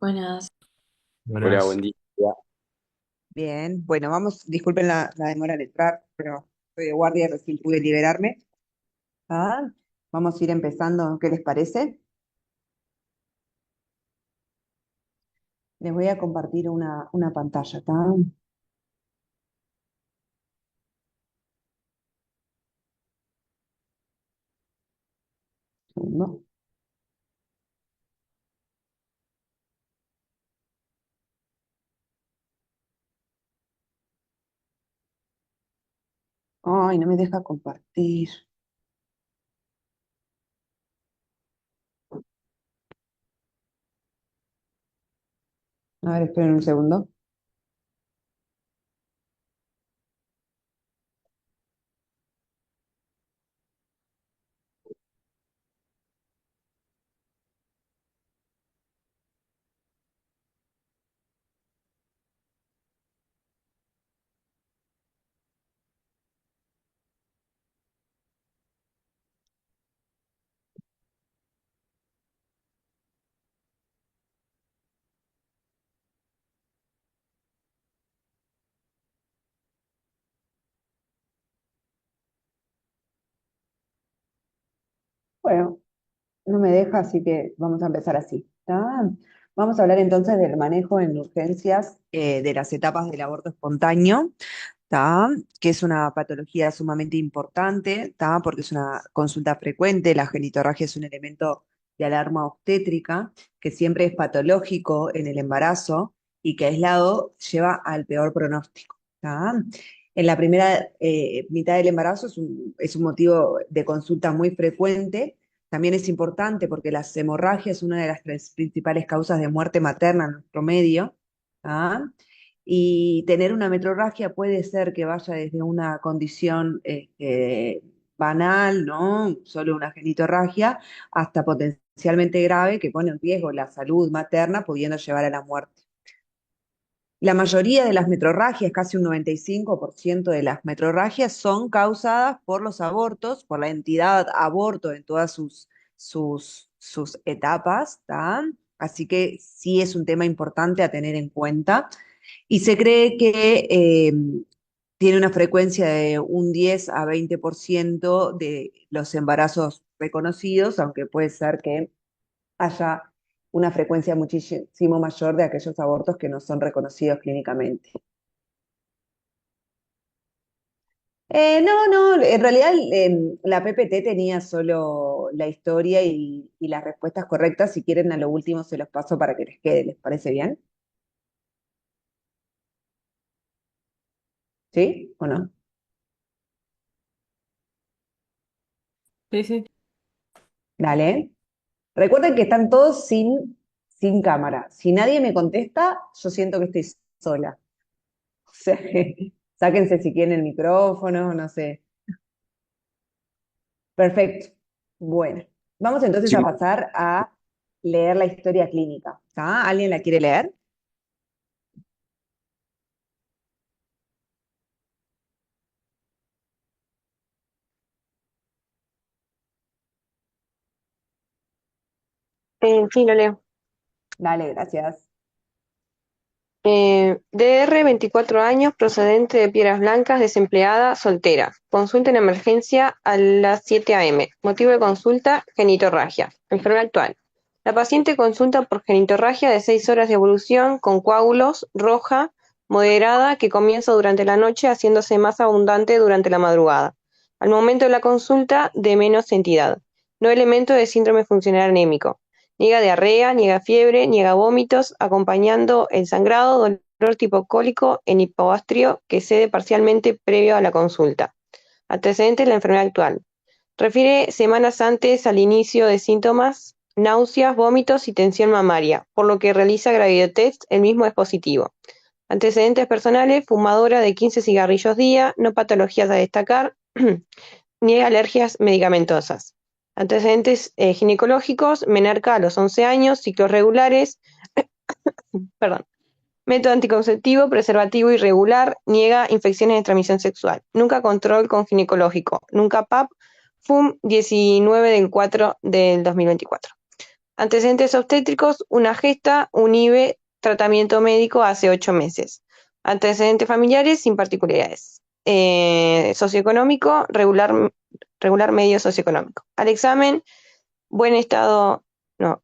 Buenas. Hola, Buenas. buen día. Bien, bueno, vamos, disculpen la demora al entrar, pero estoy de guardia y recién pude liberarme. Ah, vamos a ir empezando, ¿qué les parece? Les voy a compartir una pantalla, ¿está? Segundo. Ay, no me deja compartir. A ver, esperen un segundo. Bueno, no me deja, así que vamos a empezar así, ¿está? Vamos a hablar entonces del manejo en urgencias de las etapas del aborto espontáneo. ¿Tá? Que es una patología sumamente importante, ¿tá? Porque es una consulta frecuente, la genitorragia es un elemento de alarma obstétrica que siempre es patológico en el embarazo y que aislado lleva al peor pronóstico, ¿tá? En la primera mitad del embarazo es un motivo de consulta muy frecuente. También es importante porque las hemorragias es una de las tres principales causas de muerte materna en nuestro medio, ¿tá? Y tener una metrorragia puede ser que vaya desde una condición banal, ¿no? Solo una genitorragia, hasta potencialmente grave que pone en riesgo la salud materna, pudiendo llevar a la muerte. La mayoría de las metrorragias, casi un 95% de las metrorragias, son causadas por los abortos, por la entidad aborto en todas sus etapas, ¿tá? Así que sí es un tema importante a tener en cuenta. Y se cree que tiene una frecuencia de un 10 a 20% de los embarazos reconocidos, aunque puede ser que haya una frecuencia muchísimo mayor de aquellos abortos que no son reconocidos clínicamente. No, en realidad la PPT tenía solo la historia y las respuestas correctas. Si quieren, a lo último se los paso para que les quede. ¿Les parece bien? ¿Sí o no? Sí, sí. Dale. Recuerden que están todos sin cámara. Si nadie me contesta, yo siento que estoy sola. O sea, sáquense si quieren el micrófono, no sé. Perfecto. Bueno, vamos entonces Sí, a pasar a leer la historia clínica. ¿Está? ¿Alguien la quiere leer? Sí, lo leo. Dale, gracias. DR, 24 años, procedente de Piedras Blancas, desempleada, soltera. Consulta en emergencia a las 7 a.m. Motivo de consulta, genitorragia. Enfermedad actual. La paciente consulta por genitorragia de 6 horas de evolución con coágulos, roja, moderada, que comienza durante la noche haciéndose más abundante durante la madrugada. Al momento de la consulta, de menos entidad. No elemento de síndrome funcional anémico. Niega diarrea, niega fiebre, niega vómitos, acompañando el sangrado, dolor tipo cólico en hipogastrio que cede parcialmente previo a la consulta. Antecedentes de la enfermedad actual. Refiere semanas antes al inicio de síntomas, náuseas, vómitos y tensión mamaria, por lo que realiza gravidotest, el mismo es positivo. Antecedentes personales, fumadora de 15 cigarrillos día, no patologías a destacar, niega alergias medicamentosas. Antecedentes ginecológicos, menarca a los 11 años, ciclos regulares, perdón. Método anticonceptivo, preservativo irregular, niega infecciones de transmisión sexual. Nunca control con ginecológico. Nunca PAP, FUM 19 del 4 del 2024. Antecedentes obstétricos, una gesta, un IVE, tratamiento médico hace 8 meses. Antecedentes familiares sin particularidades. Socioeconómico, regular medio socioeconómico. Al examen, buen estado, no,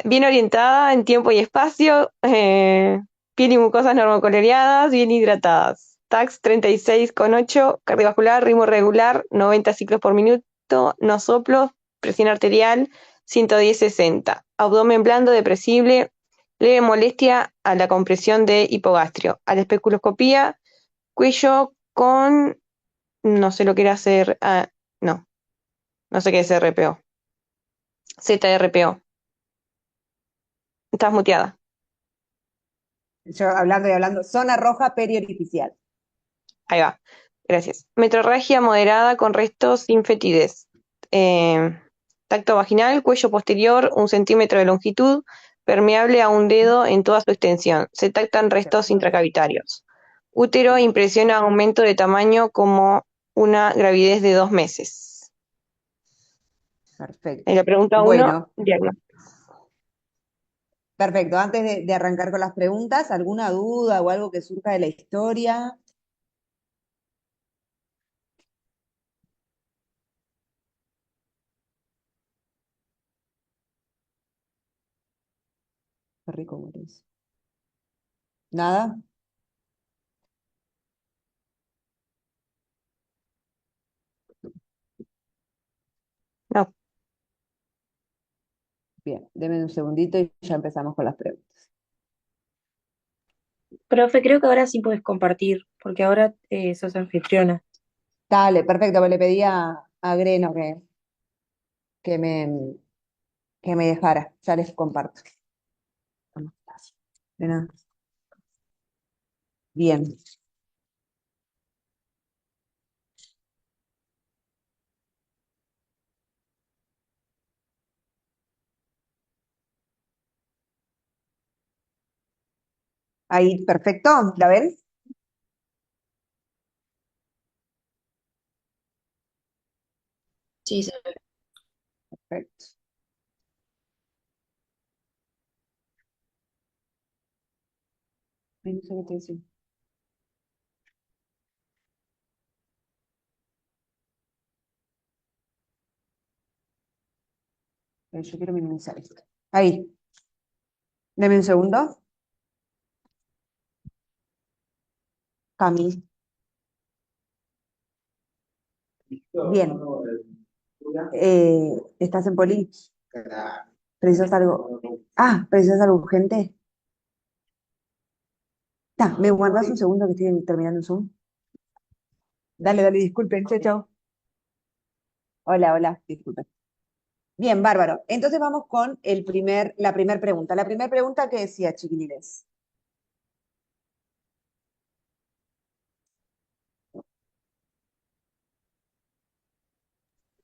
bien orientada en tiempo y espacio, piel y mucosas normocoloreadas, bien hidratadas. TAX 36,8, cardiovascular, ritmo regular, 90 ciclos por minuto, no soplos, presión arterial, 110/60. Abdomen blando, depresible, leve molestia a la compresión de hipogastrio. A la especuloscopía, cuello con, no sé lo que era hacer, no, no sé qué es RPO. ZRPO. Estás muteada. Yo hablando y hablando, zona roja periorificial. Ahí va. Gracias. Metrorragia moderada con restos sin fetidez. Eh, Tacto vaginal, cuello posterior, 1 centímetro de longitud, permeable a un dedo en toda su extensión. Se tactan restos intracavitarios. Útero, impresiona aumento de tamaño como una gravidez de 2 meses. Perfecto. En la pregunta 1, Bueno, diagnóstico. perfecto. Antes de arrancar con las preguntas, ¿alguna duda o algo que surja de la historia? Qué rico huele eso. ¿Nada? No. Bien, denme un segundito y ya empezamos con las preguntas. Profe, creo que ahora sí puedes compartir, porque ahora sos anfitriona. Dale, perfecto. Pues le pedí a Greno que me, que me dejara. Ya les comparto. De nada. Bien. Ahí, perfecto. ¿La ven? Sí, Perfecto. Ay, no sé qué te decía. Yo quiero minimizar esto. Ahí. Deme un segundo. Cami. Bien. ¿Estás en Poli? ¿Precisas algo? Ah, ¿precisas algo urgente? ¿Me guardas un segundo que estoy terminando un Zoom? Dale, dale, disculpen. Chao, chao. Hola, hola, disculpen. Bien, bárbaro. Entonces vamos con la primera pregunta. La primera pregunta que decía, chiquilines.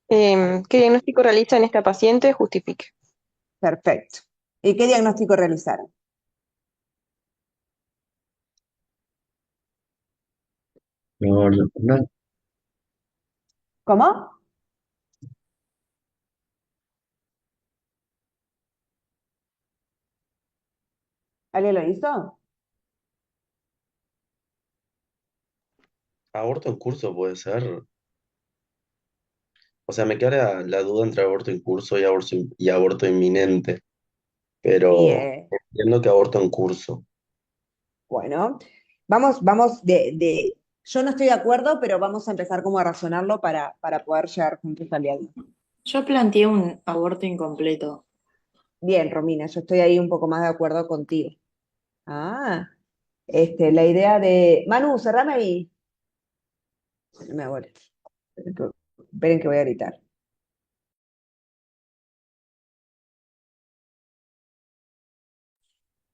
¿Qué diagnóstico realiza en esta paciente? Justifique. Perfecto. ¿Y qué diagnóstico realizaron? No, no, no, ¿Cómo? ¿Alguien lo hizo? aborto en curso puede ser. O sea, me queda la duda entre aborto en curso y aborto inminente, pero Bien. entiendo que aborto en curso. Bueno, vamos yo no estoy de acuerdo, pero vamos a empezar como a razonarlo para poder llegar juntos al diagnóstico. yo planteé un aborto incompleto. Bien, Romina, yo estoy ahí un poco más de acuerdo contigo. Ah, la idea de. Manu, cerrame ahí. No me abuelo. Esperen que voy a gritar.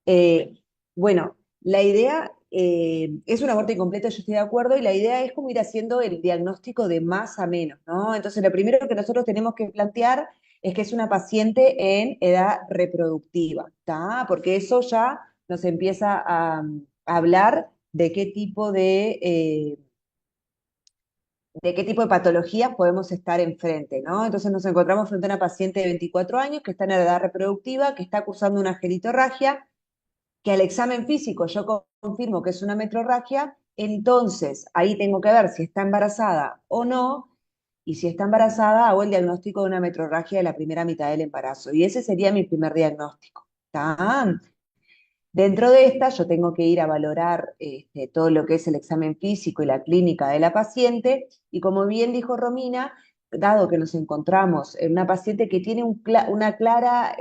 Eh, bueno, la idea es un aborto incompleto, yo estoy de acuerdo, y la idea es como ir haciendo el diagnóstico de más a menos, ¿no? Entonces, lo primero que nosotros tenemos que plantear es que es una paciente en edad reproductiva, ¿está? Porque eso ya nos empieza a hablar de qué tipo de qué tipo de patologías podemos estar enfrente, ¿no? Entonces nos encontramos frente a una paciente de 24 años que está en edad reproductiva, que está cursando una genitorragia, que al examen físico yo confirmo que es una metrorragia, entonces ahí tengo que ver si está embarazada o no, y si está embarazada hago el diagnóstico de una metrorragia de la primera mitad del embarazo, y ese sería mi primer diagnóstico. ¿Tá? Dentro de esta, yo tengo que ir a valorar todo lo que es el examen físico y la clínica de la paciente, y como bien dijo Romina, dado que nos encontramos en una paciente que tiene una clara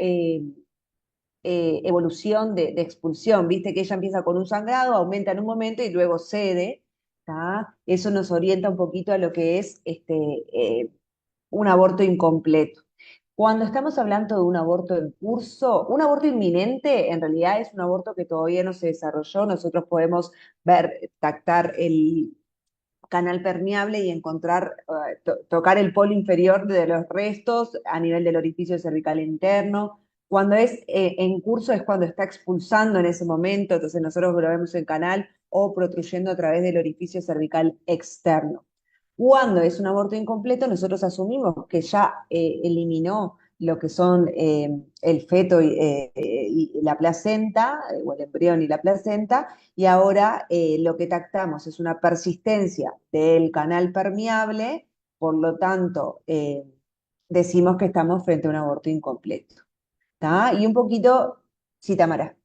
evolución de expulsión, viste que ella empieza con un sangrado, aumenta en un momento y luego cede, ¿tá? Eso nos orienta un poquito a lo que es un aborto incompleto. Cuando estamos hablando de un aborto en curso, un aborto inminente en realidad es un aborto que todavía no se desarrolló. Nosotros podemos ver, tactar el canal permeable y encontrar, tocar el polo inferior de los restos a nivel del orificio cervical interno. Cuando es en curso es cuando está expulsando en ese momento, entonces nosotros lo vemos en canal o protruyendo a través del orificio cervical externo. Cuando es un aborto incompleto, nosotros asumimos que ya eliminó lo que son el feto y la placenta, o el embrión y la placenta, y ahora lo que tactamos es una persistencia del canal permeable, por lo tanto, decimos que estamos frente a un aborto incompleto. ¿Tá? Y un poquito, sí, Tamara,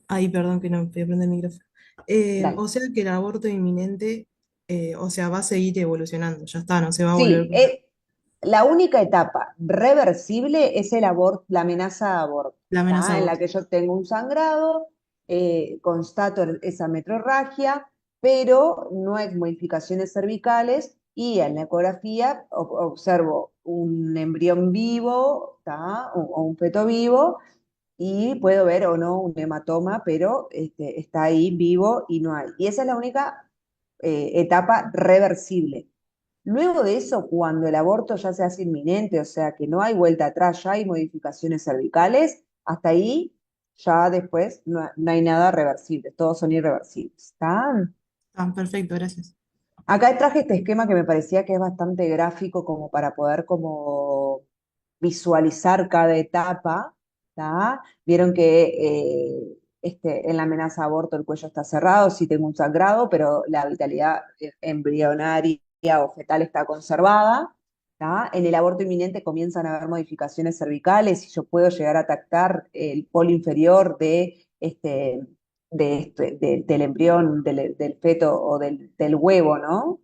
Ay, perdón que no podía prender el micrófono. dale. O sea que el aborto inminente, o sea, va a seguir evolucionando, ya está, no se va a volver. Sí, la única etapa reversible es el aborto, la amenaza de aborto, La amenaza de ¿tá? En la aborto. que yo tengo un sangrado, constato esa metrorragia, pero no hay modificaciones cervicales y en la ecografía observo un embrión vivo, ¿tá? O un feto vivo y puedo ver o no un hematoma, pero está ahí vivo y no hay. Y esa es la única etapa reversible. Luego de eso, cuando el aborto ya se hace inminente, o sea que no hay vuelta atrás, ya hay modificaciones cervicales, hasta ahí ya después no hay nada reversible, todos son irreversibles. ¿Está? Ah, perfecto, gracias. Acá traje este esquema que me parecía que es bastante gráfico como para poder como visualizar cada etapa. ¿Tá? Vieron que en la amenaza de aborto el cuello está cerrado, sí tengo un sangrado, pero la vitalidad embrionaria o fetal está conservada. ¿Tá? En el aborto inminente comienzan a haber modificaciones cervicales y yo puedo llegar a tactar el polo inferior del embrión, del feto o del huevo, ¿no?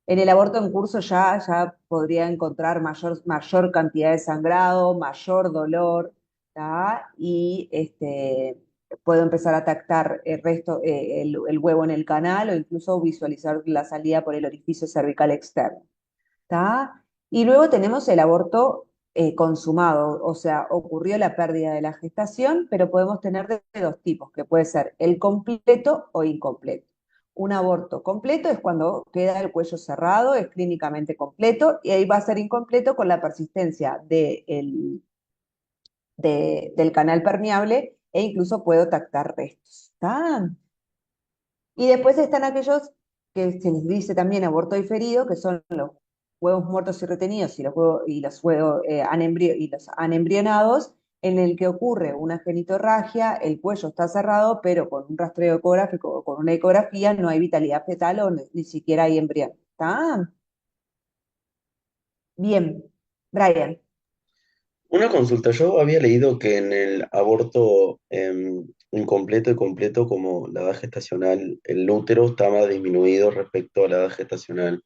En el aborto en curso ya podría encontrar mayor cantidad de sangrado, mayor dolor, ¿tá? Y puedo empezar a tactar el huevo en el canal o incluso visualizar la salida por el orificio cervical externo. ¿Tá? Y luego tenemos el aborto consumado, o sea, ocurrió la pérdida de la gestación, pero podemos tener de dos tipos, que puede ser el completo o incompleto. Un aborto completo es cuando queda el cuello cerrado, es clínicamente completo, y ahí va a ser incompleto con la persistencia del canal permeable e incluso puedo tactar restos. ¿Tá? Y después están aquellos que se les dice también aborto diferido, que son los huevos muertos y retenidos y los huevos y los anembrionados, en el que ocurre una genitorragia, el cuello está cerrado, pero con un rastreo ecográfico o con una ecografía no hay vitalidad fetal o ni siquiera hay embrión. ¿Está? Bien, Brian. Una consulta, yo había leído que en el aborto incompleto y completo, como la edad gestacional, el útero está más disminuido respecto a la edad gestacional.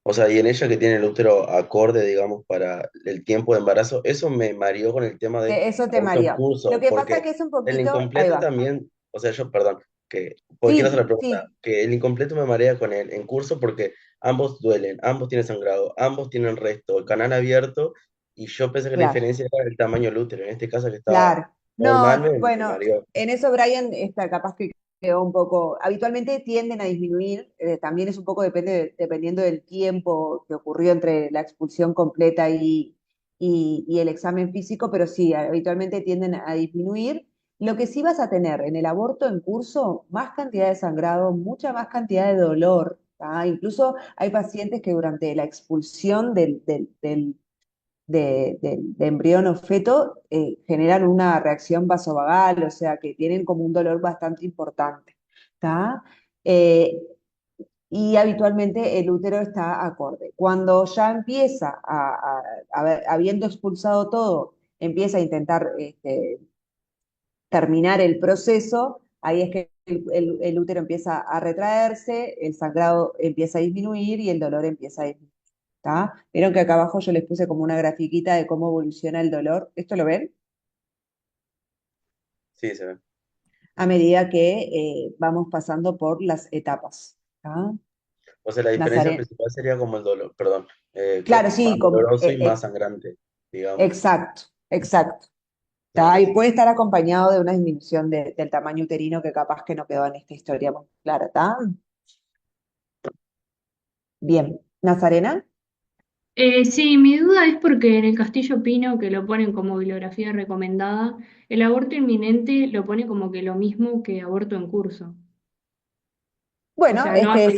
O sea, y en ella que tiene el útero acorde, digamos, para el tiempo de embarazo, eso me mareó con el tema del Eso te aborto en mareó. Lo curso, que pasa porque que es un el poquito, ahí incompleto va. también, o sea, yo, perdón, porque quiero hacer la Sí, pregunta, sí, que el incompleto me marea con el en curso porque ambos duelen, ambos tienen sangrado, ambos tienen resto, el canal abierto, y yo pensé que la claro. diferencia era el tamaño del útero, en este caso que estaba Claro. normal, No, me bueno, mareó. en eso Brian está capaz que quedó un poco, habitualmente tienden a disminuir, también es un poco dependiendo del tiempo que ocurrió entre la expulsión completa y el examen físico, pero sí, habitualmente tienden a disminuir. Lo que sí vas a tener en el aborto en curso, más cantidad de sangrado, mucha más cantidad de dolor, ¿tá? Incluso hay pacientes que durante la expulsión del embrión o feto generan una reacción vasovagal, o sea que tienen como un dolor bastante importante, ¿tá? Eh, y habitualmente el útero está acorde. Cuando ya empieza habiendo expulsado todo, empieza a intentar terminar el proceso, ahí es que el útero empieza a retraerse, el sangrado empieza a disminuir y el dolor empieza a disminuir. ¿Tá? Vieron que acá abajo yo les puse como una grafiquita de cómo evoluciona el dolor. ¿Esto lo ven? Sí, se ve. A medida que vamos pasando por las etapas. ¿Tá? O sea, la diferencia Nazareno. principal sería como el dolor, perdón, que Claro, es más sí, doloroso y más sangrante, digamos. exacto, exacto. ¿Tá? Claro. Y puede estar acompañado de una disminución del tamaño uterino que capaz que no quedó en esta historia muy clara. ¿Tá? Bien. ¿Nazarena? Sí, mi duda es porque en el Castillo Pino, que lo ponen como bibliografía recomendada, el aborto inminente lo pone como que lo mismo que aborto en curso. O Bueno, sea, es no que hace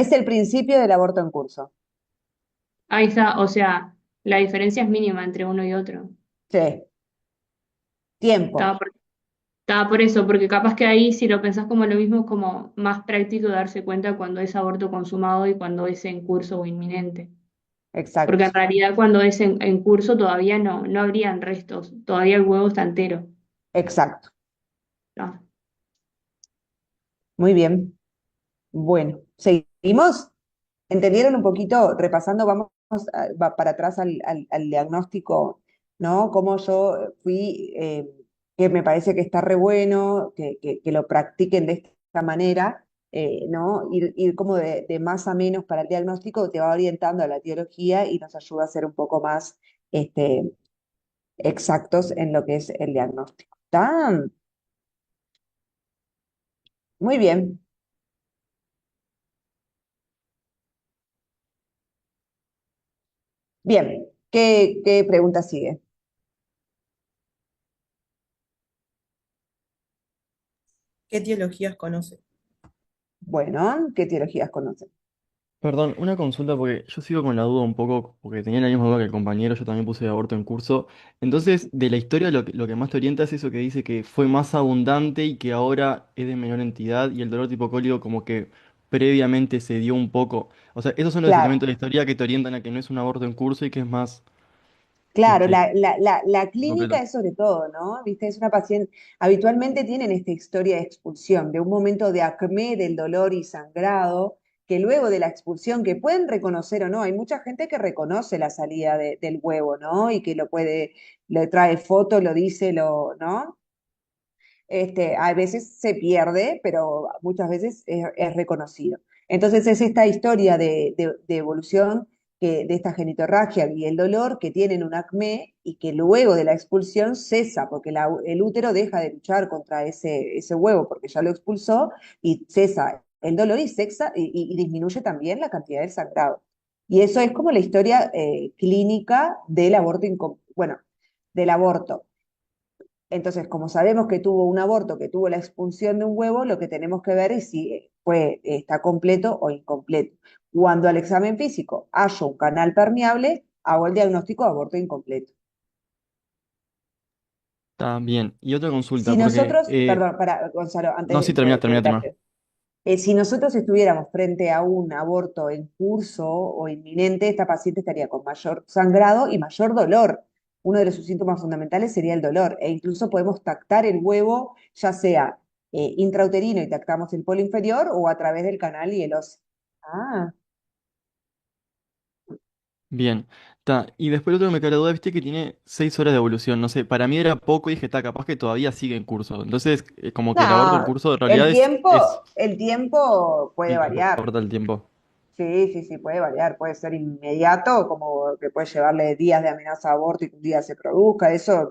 es el principio del aborto en curso. ahí está, o sea, la diferencia es mínima entre uno y otro. Sí. Tiempo. Estaba por eso, porque capaz que ahí si lo pensás como lo mismo es como más práctico darse cuenta cuando es aborto consumado y cuando es en curso o inminente. Porque Exacto. en realidad cuando es en curso todavía no habrían restos, todavía el huevo está entero. Exacto. ¿No? Muy bien. Bueno, seguimos. ¿Entendieron un poquito? Repasando, vamos para atrás al diagnóstico, ¿no? Cómo yo fui, que me parece que está re bueno, que lo practiquen de esta manera, ¿no? Ir como de más a menos para el diagnóstico te va orientando a la etiología y nos ayuda a ser un poco más este, exactos en lo que es el diagnóstico. ¿Está? Muy bien. Bien. ¿Qué pregunta sigue? ¿Qué etiologías conoce? Bueno, ¿qué etiologías conocen? Perdón, una consulta porque yo sigo con la duda un poco, porque tenía la misma duda que el compañero, yo también puse aborto en curso. Entonces, de la historia lo que más te orienta es eso que dice que fue más abundante y que ahora es de menor entidad y el dolor tipo cólico como que previamente se dio un poco. O sea, esos son los Claro. elementos de la historia que te orientan a que no es un aborto en curso y que es más, Claro, este, la clínica completo. es sobre todo, ¿no? Viste, es una paciente, habitualmente tienen esta historia de expulsión, de un momento de acné del dolor y sangrado, que luego de la expulsión, que pueden reconocer o no, hay mucha gente que reconoce la salida del huevo, ¿no? Y que lo puede, le trae foto, lo dice, ¿no? A veces se pierde, pero muchas veces es reconocido. Entonces es esta historia de evolución de esta genitorragia y el dolor que tienen un acné y que luego de la expulsión cesa, porque el útero deja de luchar contra ese huevo porque ya lo expulsó y cesa el dolor y disminuye también la cantidad de sangrado. Y eso es como la historia clínica del aborto, bueno, del aborto. Entonces, como sabemos que tuvo un aborto, que tuvo la expulsión de un huevo, lo que tenemos que ver es si está completo o incompleto. Cuando al examen físico haya un canal permeable, hago el diagnóstico de aborto incompleto. Está bien. Y otra consulta, Si porque... nosotros, perdón, para Gonzalo, no, sí, antes termina, de termina, termina. preguntarte, si nosotros estuviéramos frente a un aborto en curso o inminente, esta paciente estaría con mayor sangrado y mayor dolor. Uno de sus síntomas fundamentales sería el dolor, e incluso podemos tactar el huevo, ya sea intrauterino y tactamos el polo inferior o a través del canal y el óseo. Ah, Bien, está. Y después lo otro que me queda la duda, viste que tiene 6 horas de evolución. No sé, para mí era poco y dije, está, capaz que todavía sigue en curso. Entonces, como que el aborto en no, curso en realidad es el tiempo puede sí, no variar. importa el tiempo. Sí, sí, sí, puede variar, puede ser inmediato, como que puede llevarle días de amenaza a aborto y que un día se produzca, eso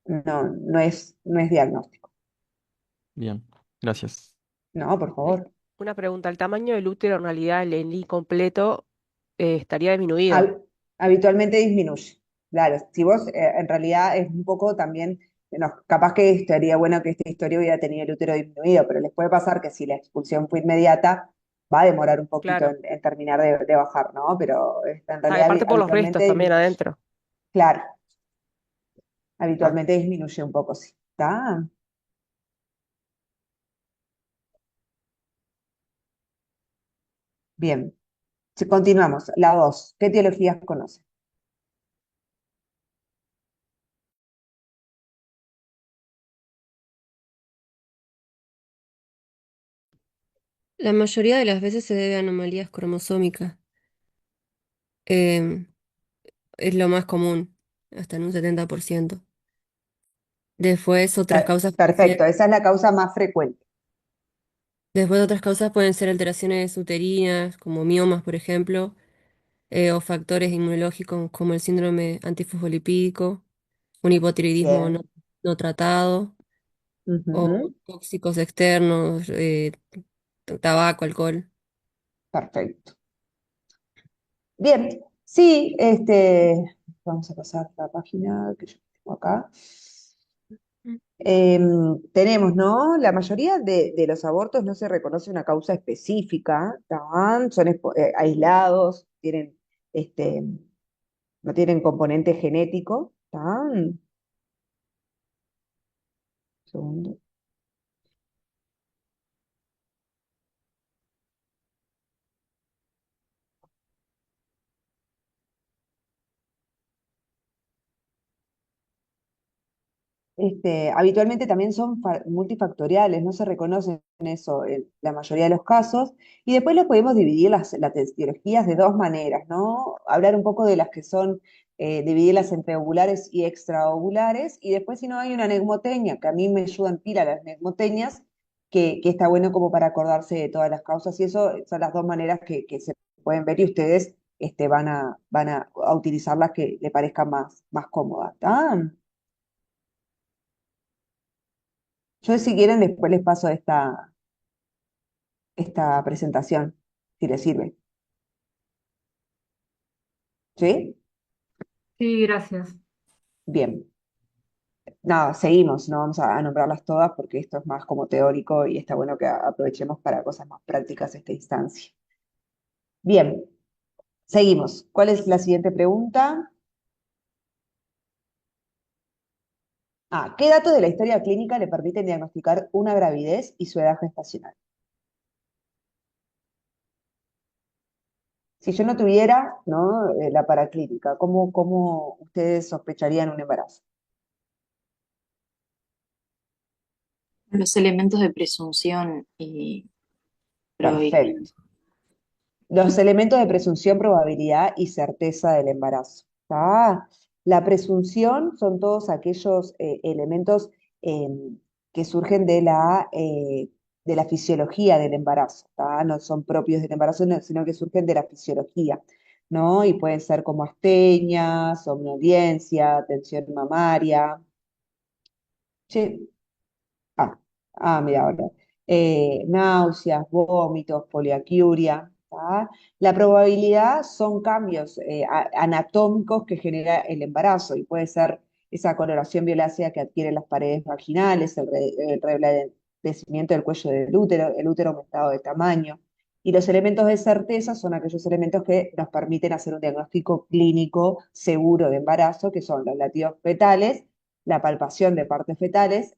no es diagnóstico. Bien, gracias. No, por favor. Una pregunta, ¿el tamaño del útero en realidad el incompleto estaría disminuido? Habitualmente disminuye. Claro, si vos en realidad es un poco también, capaz que estaría bueno que esta historia hubiera tenido el útero disminuido, pero les puede pasar que si la expulsión fue inmediata, va a demorar un poquito Claro. en terminar de bajar, ¿no? Pero en Ah, y realidad aparte por los restos habitualmente también disminuye. adentro. Claro, Ah, habitualmente disminuye un poco, sí. ¿Está? Bien. Si continuamos. La 2. ¿Qué teologías conoce? La mayoría de las veces se debe a anomalías cromosómicas. Em, es lo más común, hasta en un 70%. Después otras causas pueden Perfecto, ser, esa es la causa más frecuente. después otras causas pueden ser alteraciones uterinas, como miomas, por ejemplo, o factores inmunológicos como el síndrome antifosfolipídico, un hipotiroidismo Bien. no tratado, o Ujú. tóxicos externos, tabaco, alcohol. Perfecto. Bien, sí, vamos a pasar la página que yo tengo acá. Tenemos, ¿no? La mayoría de los abortos no se reconoce una causa específica, ¿tá? Son aislados, este, no tienen componente genético, ¿tá? Segundo. Habitualmente también son multifactoriales, no se reconocen eso en la mayoría de los casos, y después los podemos dividir las etiologías de dos maneras, ¿no? Hablar un poco de las que son, dividirlas entre ovulares y extraovulares, y después si no hay una negmotecnia, que a mí me ayudan pila las negmotecnias, que está bueno como para acordarse de todas las causas, y eso son las dos maneras que se pueden ver, y ustedes van a utilizar las que le parezcan más cómodas, ¿tá? Yo si quieren después les paso esta presentación, si les sirve. ¿Sí? Sí, gracias. Bien. Nada, seguimos, no vamos a nombrarlas todas porque esto es más como teórico y está bueno que aprovechemos para cosas más prácticas esta instancia. Bien, seguimos. ¿Cuál es la siguiente pregunta? ¿Qué datos de la historia clínica le permiten diagnosticar una gravidez y su edad gestacional? Si yo no tuviera, ¿no? La paraclínica, ¿cómo ustedes sospecharían un embarazo? Los elementos de presunción y probabilidad. Perfecto. Los elementos de presunción, probabilidad y certeza del embarazo. ¿Tá? La presunción son todos aquellos elementos eh, que surgen de la fisiología del embarazo, ¿tá? No son propios del embarazo, sino que surgen de la fisiología, ¿no? Y pueden ser como astenia, somnolencia, tensión mamaria. Che, Ah, mira ahora. Náuseas, vómitos, poliaquiuria. ¿Tá? La probabilidad son cambios anatómicos que genera el embarazo y puede ser esa coloración violácea que adquieren las paredes vaginales, el reblandecimiento del cuello del útero, el útero aumentado de tamaño. Y los elementos de certeza son aquellos elementos que nos permiten hacer un diagnóstico clínico seguro de embarazo, que son los latidos fetales, la palpación de partes fetales,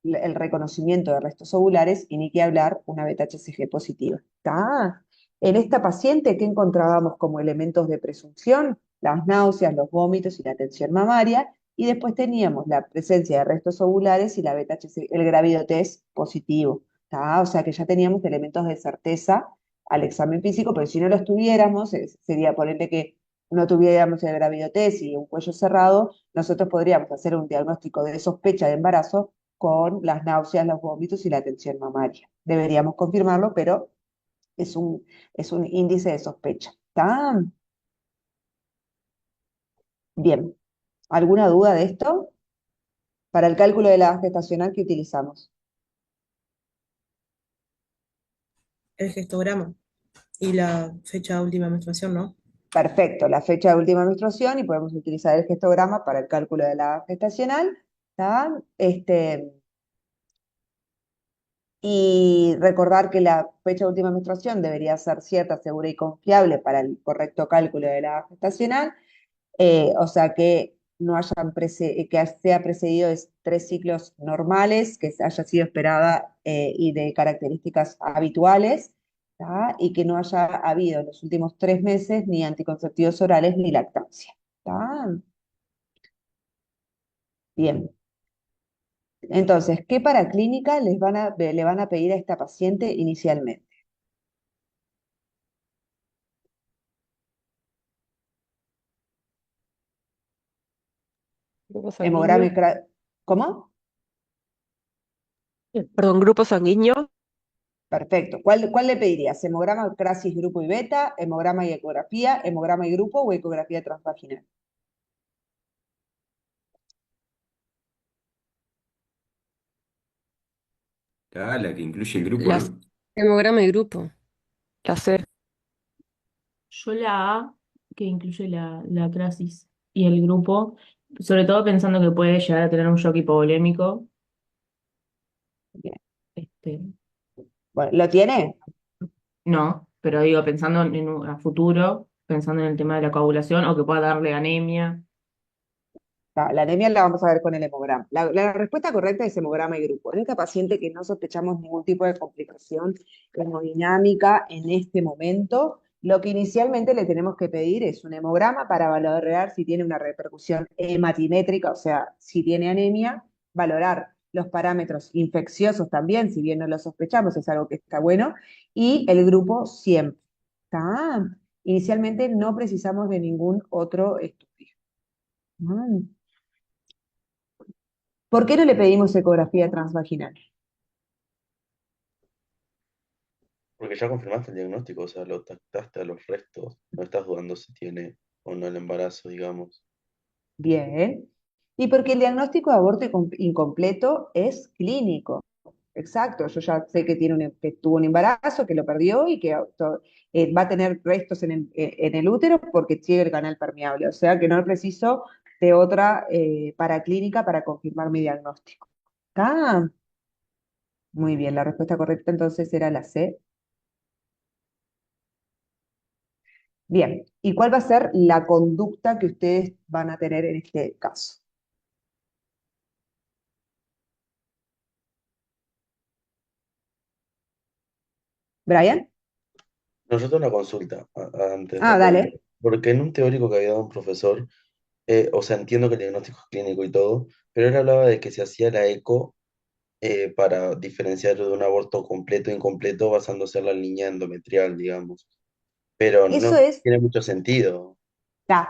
el reconocimiento de restos ovulares y ni que hablar una beta-HCG positiva. ¿Está? En esta paciente, ¿qué encontrábamos como elementos de presunción? Las náuseas, los vómitos y la tensión mamaria, y después teníamos la presencia de restos ovulares y la beta-HCG, el gravido test positivo. ¿Está? O sea que ya teníamos elementos de certeza al examen físico, pero si no los tuviéramos, sería ponerle que no tuviéramos el gravido test y un cuello cerrado, nosotros podríamos hacer un diagnóstico de sospecha de embarazo con las náuseas, los vómitos y la tensión mamaria. Deberíamos confirmarlo, pero es un índice de sospecha. ¿Está? Bien. ¿Alguna duda de esto? Para el cálculo de la edad gestacional que utilizamos. El gestograma y la fecha de última menstruación, ¿no? Perfecto, la fecha de última menstruación y podemos utilizar el gestograma para el cálculo de la edad gestacional. ¿Está? Y recordar que la fecha de última menstruación debería ser cierta, segura y confiable para el correcto cálculo de la edad gestacional, o sea que no hayan que sea precedido de 3 ciclos normales, que haya sido esperada y de características habituales, ¿tá? Y que no haya habido en los últimos 3 meses ni anticonceptivos orales ni lactancia. ¿Tá? Bien. Entonces, ¿qué paraclínica le van a pedir a esta paciente inicialmente? Grupo Hemograma sanguíneo. y ¿Cómo? Perdón, grupo sanguíneo. Perfecto. ¿Cuál le pedirías? ¿Hemograma, Crasis, grupo y beta? ¿Hemograma y ecografía? ¿Hemograma y grupo o ecografía transvaginal? La que incluye el grupo, Las, ¿no? Hemograma y grupo. la C. Yo la A, que incluye la crisis y el grupo, sobre todo pensando que puede llegar a tener un shock hipovolémico. Bien. Este, Bueno, ¿lo tiene? no, pero digo, pensando a futuro, pensando en el tema de la coagulación o que pueda darle anemia. La anemia la vamos a ver con el hemograma. La respuesta correcta es hemograma y grupo. En esta paciente que no sospechamos ningún tipo de complicación hemodinámica en este momento, lo que inicialmente le tenemos que pedir es un hemograma para valorar si tiene una repercusión hematimétrica, o sea, si tiene anemia, valorar los parámetros infecciosos también, si bien no lo sospechamos, es algo que está bueno, y el grupo siempre. ¿Está? Inicialmente no precisamos de ningún otro estudio. Mm. ¿Por qué no le pedimos ecografía transvaginal? Porque ya confirmaste el diagnóstico, o sea, lo tactaste a los restos, no estás dudando si tiene o no el embarazo, digamos. Bien. Y porque el diagnóstico de aborto incompleto es clínico. Exacto, yo ya sé que, que tuvo un embarazo, que lo perdió y que va a tener restos en el útero porque sigue el canal permeable. O sea que no preciso de otra paraclínica para confirmar mi diagnóstico. Ah, muy bien, la respuesta correcta entonces era la C. Bien, ¿y cuál va a ser la conducta que ustedes van a tener en este caso? ¿Brian? No, yo tengo una consulta antes de Ah, responder. dale. Porque en un teórico que había dado un profesor, o sea, entiendo que el diagnóstico es clínico y todo, pero él hablaba de que se hacía la eco para diferenciarlo de un aborto completo e incompleto basándose en la línea endometrial, digamos. Pero Eso no es, tiene mucho sentido. ta,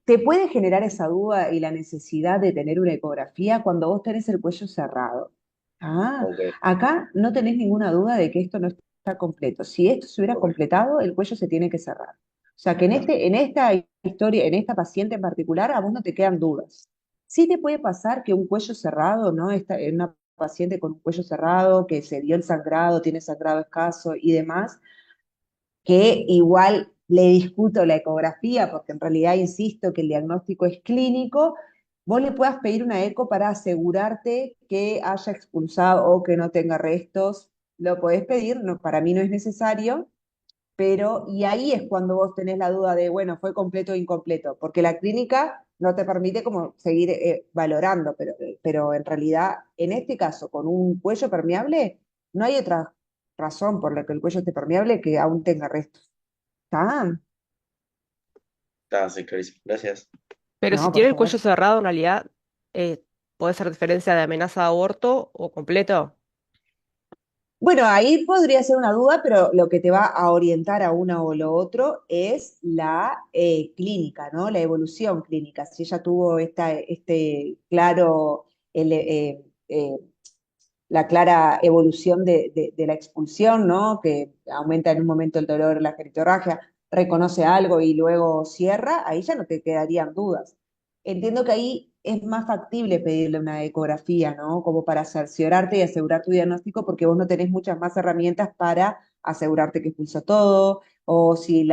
te puede generar esa duda y la necesidad de tener una ecografía cuando vos tenés el cuello cerrado. Ah, Ok, acá no tenés ninguna duda de que esto no está completo. Si esto se hubiera ok. completado, el cuello se tiene que cerrar. O sea que en esta historia, en esta paciente en particular, a vos no te quedan dudas. Sí te puede pasar que un cuello cerrado, ¿no? En una paciente con un cuello cerrado, que se dio el sangrado, tiene sangrado escaso y demás, que igual le discuto la ecografía, porque en realidad insisto que el diagnóstico es clínico, vos le puedas pedir una eco para asegurarte que haya expulsado o que no tenga restos, lo podés pedir, no, para mí no es necesario, pero y ahí es cuando vos tenés la duda de, bueno, fue completo o incompleto, porque la clínica no te permite como seguir valorando, pero en realidad, en este caso, con un cuello permeable, no hay otra razón por la que el cuello esté permeable que aún tenga restos. ¿Está? Está, sí, clarísimo. Gracias. Pero si No, por tiene el cuello favor. cerrado, en realidad, puede ser diferencia de amenaza de aborto o completo. Bueno, ahí podría ser una duda, pero lo que te va a orientar a una o lo otro es la clínica, ¿no? La evolución clínica. Si ella tuvo este claro, la clara evolución de la expulsión, ¿no? Que aumenta en un momento el dolor, la genitorragia, reconoce algo y luego cierra, ahí ya no te quedarían dudas. Entiendo que ahí es más factible pedirle una ecografía, ¿no? Como para cerciorarte y asegurar tu diagnóstico, porque vos no tenés muchas más herramientas para asegurarte que expulsó todo, o si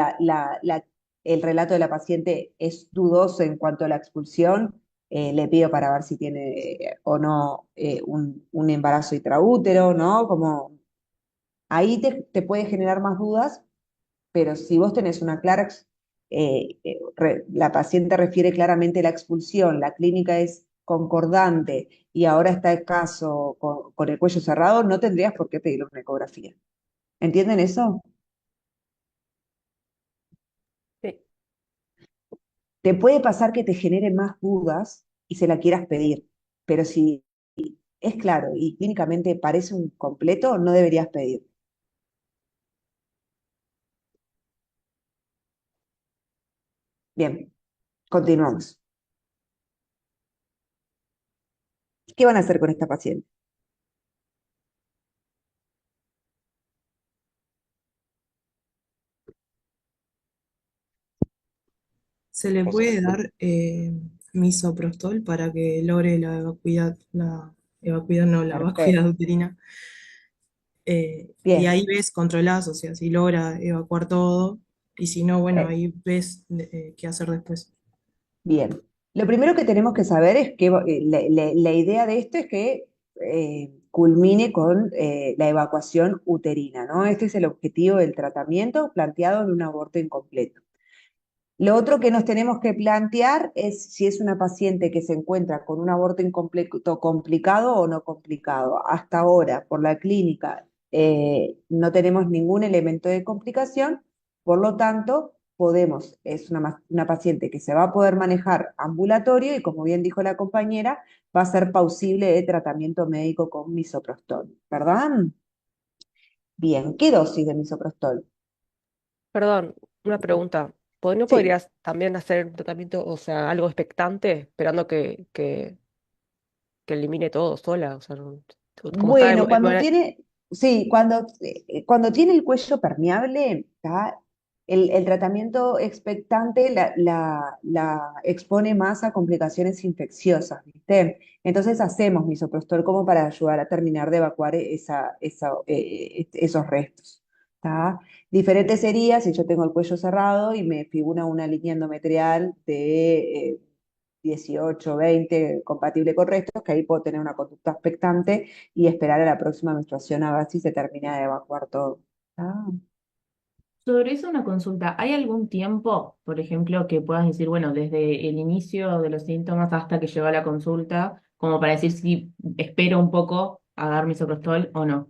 el relato de la paciente es dudoso en cuanto a la expulsión, le pido para ver si tiene o no un embarazo intraútero, ¿no? Como Ahí te puede generar más dudas, pero si vos tenés una clara, la paciente refiere claramente la expulsión, la clínica es concordante y ahora está el caso con el cuello cerrado, no tendrías por qué pedir una ecografía. ¿Entienden eso? Sí. Te puede pasar que te genere más dudas y se la quieras pedir, pero si es claro y clínicamente parece un completo, no deberías pedir. Bien, continuamos. ¿Qué van a hacer con esta paciente? Se le O sea, puede dar misoprostol para que logre la evacuidad no, la vacuidad Perfecto. uterina. Y Bien, ahí ves, controlás, o sea, si logra evacuar todo, y si no, bueno, eh, ahí ves qué hacer después. bien. Lo primero que tenemos que saber es que la idea de esto es que culmine con la evacuación uterina, ¿no? Este es el objetivo del tratamiento planteado en un aborto incompleto. Lo otro que nos tenemos que plantear es si es una paciente que se encuentra con un aborto incompleto complicado o no complicado. Hasta ahora, por la clínica, no tenemos ningún elemento de complicación, por lo tanto, es una paciente que se va a poder manejar ambulatorio y como bien dijo la compañera, va a ser pausible de tratamiento médico con misoprostol, ¿verdad? Bien, ¿qué dosis de misoprostol? Perdón, una pregunta. ¿No Sí. podrías también hacer un tratamiento, o sea, algo expectante, esperando que elimine todo sola? O sea, como está Bueno, sí, cuando tiene el cuello permeable, ¿tá? El tratamiento expectante la expone más a complicaciones infecciosas, ¿viste? Entonces hacemos misoprostol como para ayudar a terminar de evacuar esos restos, ¿tá? Diferente sería si yo tengo el cuello cerrado y me figura una línea endometrial de 18, 20, compatible con restos, que ahí puedo tener una conducta expectante y esperar a la próxima menstruación a ver si se termina de evacuar todo. Ah, Sobre eso una consulta. ¿Hay algún tiempo, por ejemplo, que puedas decir, bueno, desde el inicio de los síntomas hasta que llegó a la consulta, como para decir si espero un poco a dar misoprostol o no?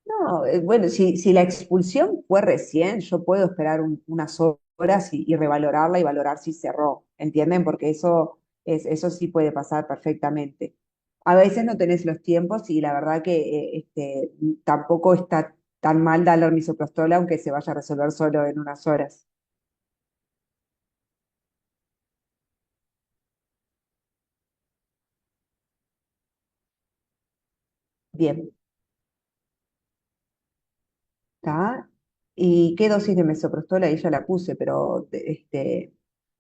no, bueno, si la expulsión fue recién, yo puedo esperar unas horas y revalorarla y valorar si cerró, ¿entienden? Porque eso sí puede pasar perfectamente. A veces no tenés los tiempos y la verdad que tampoco está tan mal darle misoprostol aunque se vaya a resolver solo en unas horas. Bien. ¿Está? ¿Y qué dosis de mesoprostol? Ahí ya la puse, pero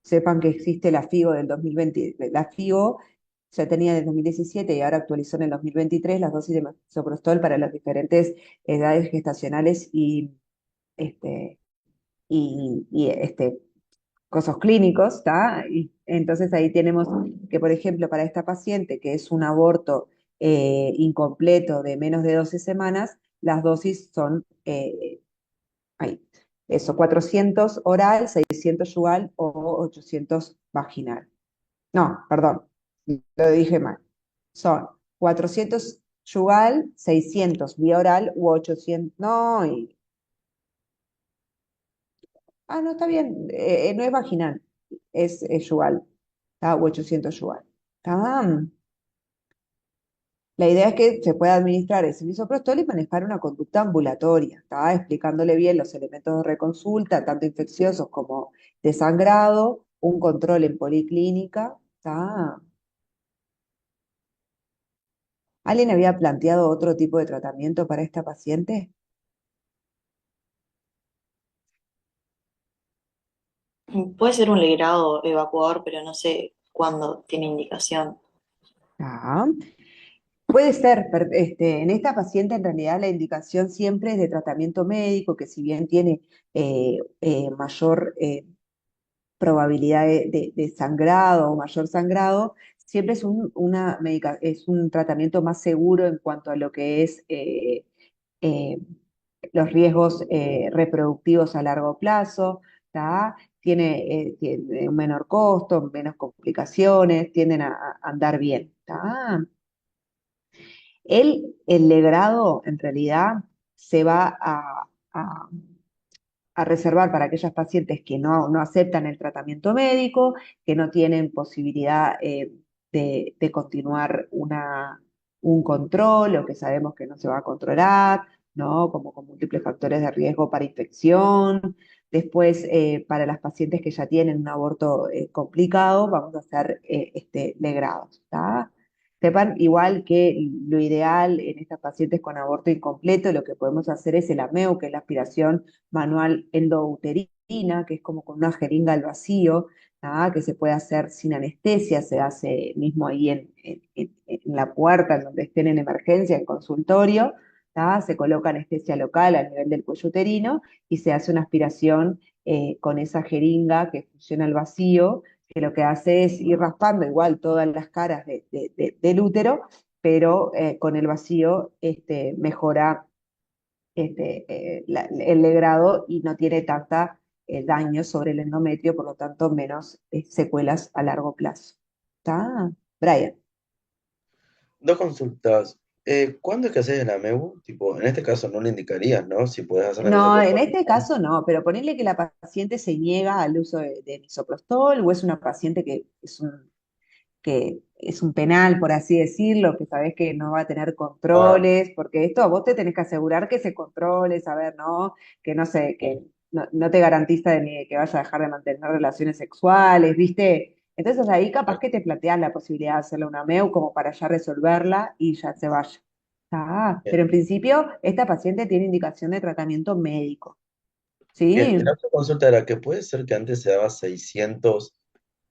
sepan que existe la FIGO del 2020. La FIGO ya tenía en el 2017 y ahora actualizó en el 2023 las dosis de mesoprostol para las diferentes edades gestacionales este, y cosas clínicos, ¿está? Y entonces ahí tenemos que, por ejemplo, para esta paciente que es un aborto incompleto de menos de 12 semanas, las dosis son ahí. Eso, 400 oral, 600 yugal o 800 vaginal. No, perdón, lo dije mal. Son 400 yugal, 600 vía oral u 800. No, no, está bien. No es vaginal, es yugal. ¿Tá? U 800 yugal. ¿Tá? La idea es que se pueda administrar ese misoprostol y manejar una conducta ambulatoria, ¿está? Explicándole bien los elementos de reconsulta, tanto infecciosos como de sangrado, un control en policlínica, ¿está? ¿Alguien había planteado otro tipo de tratamiento para esta paciente? Puede ser un legrado evacuador, pero no sé cuándo tiene indicación. ¿Está? Puede ser, en esta paciente en realidad la indicación siempre es de tratamiento médico, que si bien tiene mayor probabilidad de sangrado o mayor sangrado, siempre es un tratamiento más seguro en cuanto a lo que es eh, los riesgos reproductivos a largo plazo, ¿tá? Tiene un menor costo, menos complicaciones, tienden a andar bien, ¿tá? El legrado, en realidad, se va a reservar para aquellas pacientes que no aceptan el tratamiento médico, que no tienen posibilidad de continuar un control o que sabemos que no se va a controlar, ¿no? Como con múltiples factores de riesgo para infección. Después, para las pacientes que ya tienen un aborto complicado, vamos a hacer legrados, ¿tá? Sepan igual que lo ideal en estas pacientes con aborto incompleto, lo que podemos hacer es el AMEU, que es la aspiración manual endouterina, que es como con una jeringa al vacío, ¿tá? Que se puede hacer sin anestesia, se hace mismo ahí en la puerta, en donde estén en emergencia, en consultorio, ¿tá? Se coloca anestesia local a nivel del cuello uterino y se hace una aspiración con esa jeringa que funciona al vacío, que lo que hace es ir raspando igual todas las caras del útero, pero con el vacío mejora el legrado y no tiene tanta daño sobre el endometrio, por lo tanto menos secuelas a largo plazo. ¿Está? Brian. Dos consultas. ¿Cuándo es que haces el AMEU? Tipo, en este caso no le indicarías, ¿no? Si puedes hacer las cosas No, por en fuera. este caso no, pero ponerle que la paciente se niega al uso de misoprostol o es una paciente que es un penal, por así decirlo, que sabes que no va a tener Ah, controles, porque esto vos te tenés que asegurar que se controle, saber, ¿no? Que no sé, que no te garantiza ni de que vaya a dejar de mantener relaciones sexuales, ¿viste? Entonces ahí capaz que te planteas la posibilidad de hacerle una MEU como para ya resolverla y ya se vaya. Ah, pero bien. en principio esta paciente tiene indicación de tratamiento médico, Bien, y la ¿sí? otra consulta era que puede ser que antes se daba 600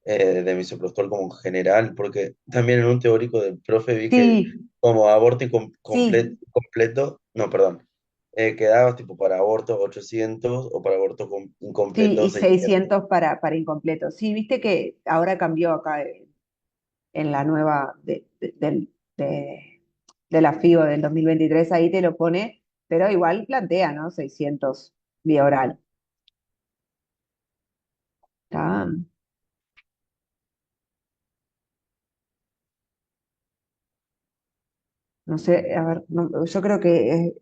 de misoprostol como en general, porque también en un teórico del profe vi que Sí, como aborto sí. completo, no, perdón, quedaba tipo para aborto 800 o para aborto Sí, incompleto y 600. 600 para incompleto. Sí, viste que ahora cambió acá en la nueva de la FIO del 2023, ahí te lo pone, pero igual plantea, ¿no? 600 vía oral. ¿Está? No sé, a ver, yo creo que es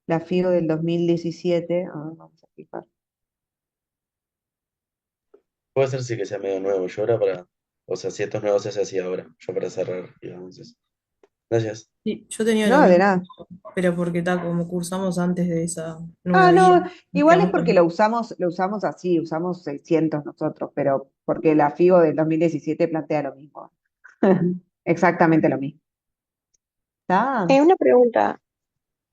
la FIO del 2017. A ver, vamos a fijar. Puede ser sí que sea medio nuevo, yo ahora para, o sea, si esto es nuevo se hace así ahora, yo para cerrar, digamos eso. Gracias. Sí, yo tenía lo No, de mismo, nada. pero porque está como cursamos antes de esa nueva Ah, guía, no, nos igual es quedamos porque con... lo usamos así, usamos 600 nosotros, pero porque la FIGO del 2017 plantea lo mismo. Exactamente lo mismo. ¿Está? Una pregunta.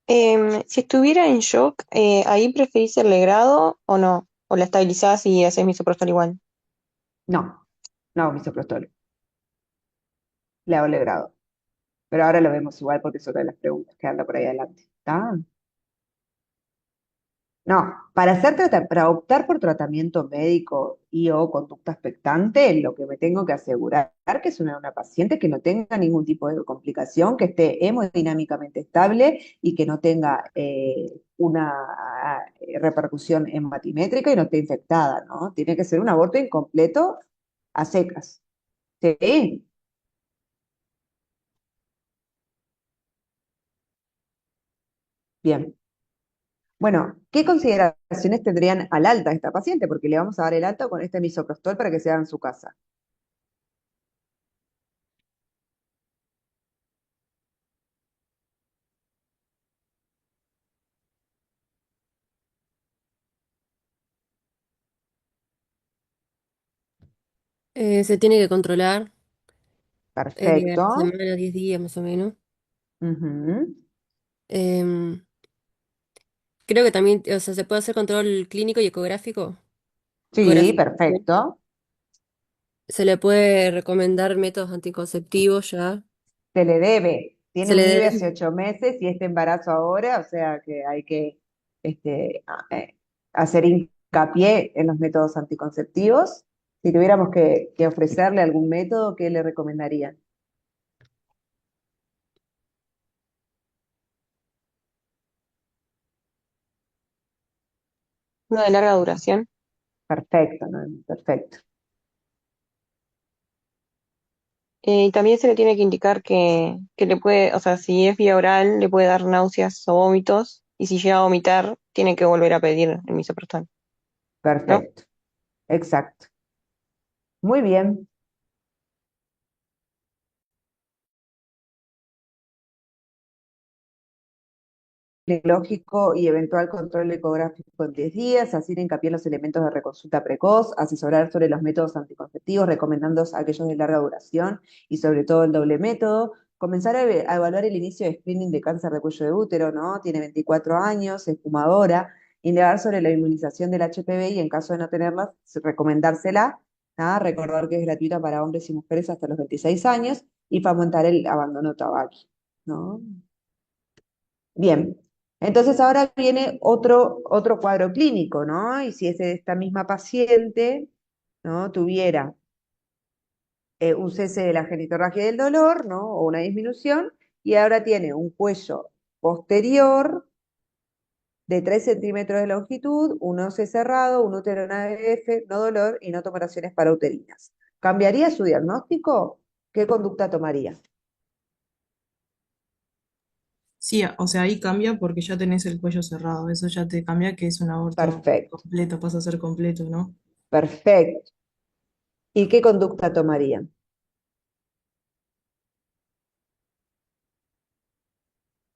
Si estuviera en shock, ¿ahí preferís el legrado o no? ¿O la estabilizás y haces misoprostol igual? No, no, misoprostol, le hago grado. Pero ahora lo vemos igual porque es otra de las preguntas que anda por ahí adelante. ¿Está? No, para optar por tratamiento médico y o conducta expectante, lo que me tengo que asegurar que es una paciente que no tenga ningún tipo de complicación, que esté hemodinámicamente estable y que no tenga una repercusión hematimétrica y no esté infectada, ¿no? Tiene que ser un aborto incompleto a secas. Sí, bien. Bueno, ¿qué consideraciones tendrían al alta esta paciente? Porque le vamos a dar el alta con este misoprostol para que se haga en su casa. Se tiene que controlar a la Perfecto. semana, 10 días más o menos. Ujú. Em, Creo que también, o sea, se puede hacer control clínico y ecográfico. Sí, Ecografía. perfecto. Se le puede recomendar métodos anticonceptivos ya. Se le debe. Tiene Se un le IVE hace debe. 8 meses y este embarazo ahora, o sea que hay que hacer hincapié en los métodos anticonceptivos. Si tuviéramos que ofrecerle algún método, ¿qué le recomendarían? Uno de larga duración. Perfecto, ¿no? Perfecto. Y también se le tiene que indicar que le puede, o sea, si es vía oral, le puede dar náuseas o vómitos, y si llega a vomitar, tiene que volver a pedir el misoprostol, ¿no? Perfecto. Exacto. Muy bien. Lógico y eventual control ecográfico en 10 días, hacer hincapié en los elementos de reconsulta precoz, asesorar sobre los métodos anticonceptivos, recomendando aquellos de larga duración y sobre todo el doble método, comenzar a evaluar el inicio de screening de cáncer de cuello de útero, ¿no? Tiene 24 años, es fumadora, indagar sobre la inmunización del HPV y en caso de no tenerla, recomendársela, ¿ah? Recordar que es gratuita para hombres y mujeres hasta los 26 años y fomentar el abandono tabaquí, ¿no? Bien, entonces ahora viene otro cuadro clínico, ¿no? Y si esta misma paciente, ¿no? Tuviera un cese de la genitorragia del dolor, ¿no? O una disminución, y ahora tiene un cuello posterior de 3 centímetros de longitud, un OC cerrado, un útero en AF, no dolor y no tumoraciones parauterinas. ¿Cambiaría su diagnóstico? ¿Qué conducta tomaría? Sí, o sea, ahí cambia porque ya tenés el cuello cerrado. Eso ya te cambia que es un aborto Perfecto, completo, pasa a ser completo, ¿no? perfecto. ¿Y qué conducta tomaría?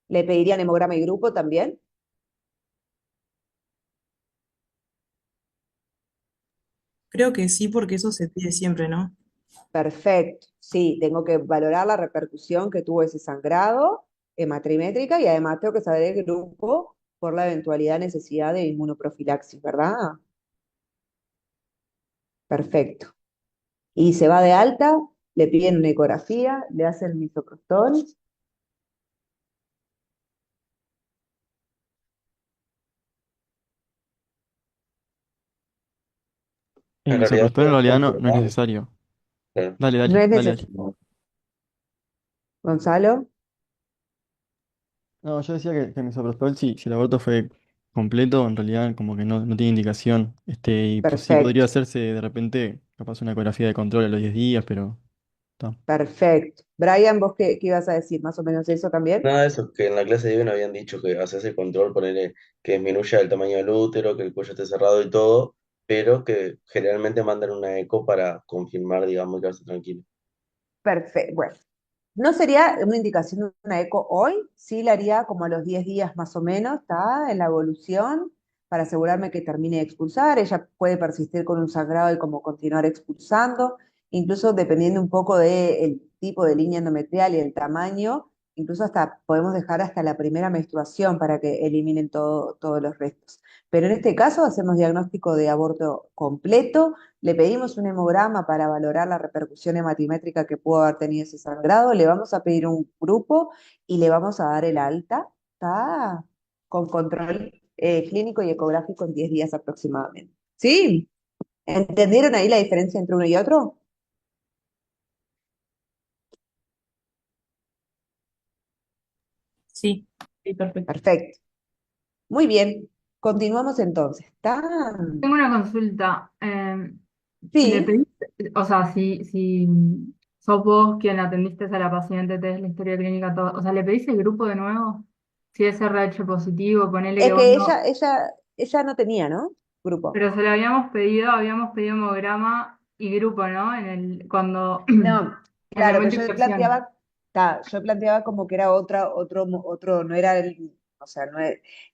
¿Le pedirían hemograma y grupo también? Creo que sí, porque eso se pide siempre, ¿no? Perfecto, sí, tengo que valorar la repercusión que tuvo ese sangrado hematrimétrica y además tengo que saber el grupo por la eventualidad necesidad de inmunoprofilaxis, ¿verdad? Perfecto. Y se va de alta, le piden una ecografía, le hacen misoprostol. El En realidad misoprostol en puedes realidad no es confirmar. necesario. Claro. Dale, No dale, es dale, dale. necesario. Gonzalo, No, yo decía que el misoprostol, si el aborto fue completo, en realidad como que no tiene indicación. Y pues sí podría perfecto, hacerse de repente, capaz una ecografía de control a los 10 días, pero está. perfecto. Brian, ¿vos qué ibas a decir? ¿Más o menos eso también? Nada de eso, que en la clase de IBE habían dicho que haces el control, ponerle que disminuya el tamaño del útero, que el cuello esté cerrado y todo, pero que generalmente mandan una eco para confirmar, digamos, y quedarse tranquilo. Perfecto. Bueno, no sería una indicación de una eco hoy, sí la haría como a los 10 días más o menos, ¿está? En la evolución, para asegurarme que termine de expulsar. Ella puede persistir con un sangrado y como continuar expulsando, incluso dependiendo un poco del tipo de línea endometrial y el tamaño, incluso hasta podemos dejar hasta la primera menstruación para que eliminen todos los restos. Pero en este caso hacemos diagnóstico de aborto completo, le pedimos un hemograma para valorar la repercusión hematimétrica que pudo haber tenido ese sangrado, le vamos a pedir un grupo y le vamos a dar el alta, ¿está? Con control clínico y ecográfico en 10 días aproximadamente. ¿Sí? ¿Entendieron ahí la diferencia entre uno y otro? Sí, sí, perfecto. Perfecto. Muy bien. Continuamos entonces. ¿Está? Tengo una consulta. Le Sí. pedís, o sea, si sos vos quien atendiste a la paciente, tenés la historia clínica, todo, o sea, ¿le pedís el grupo de nuevo? Si es RH positivo, ponele que Es vos que no, ella no tenía, ¿no? Grupo. pero se lo habíamos pedido hemograma y grupo, ¿no? Cuando, No, en el claro, pero momento de yo infección. planteaba, yo planteaba como que era otro, no era o sea,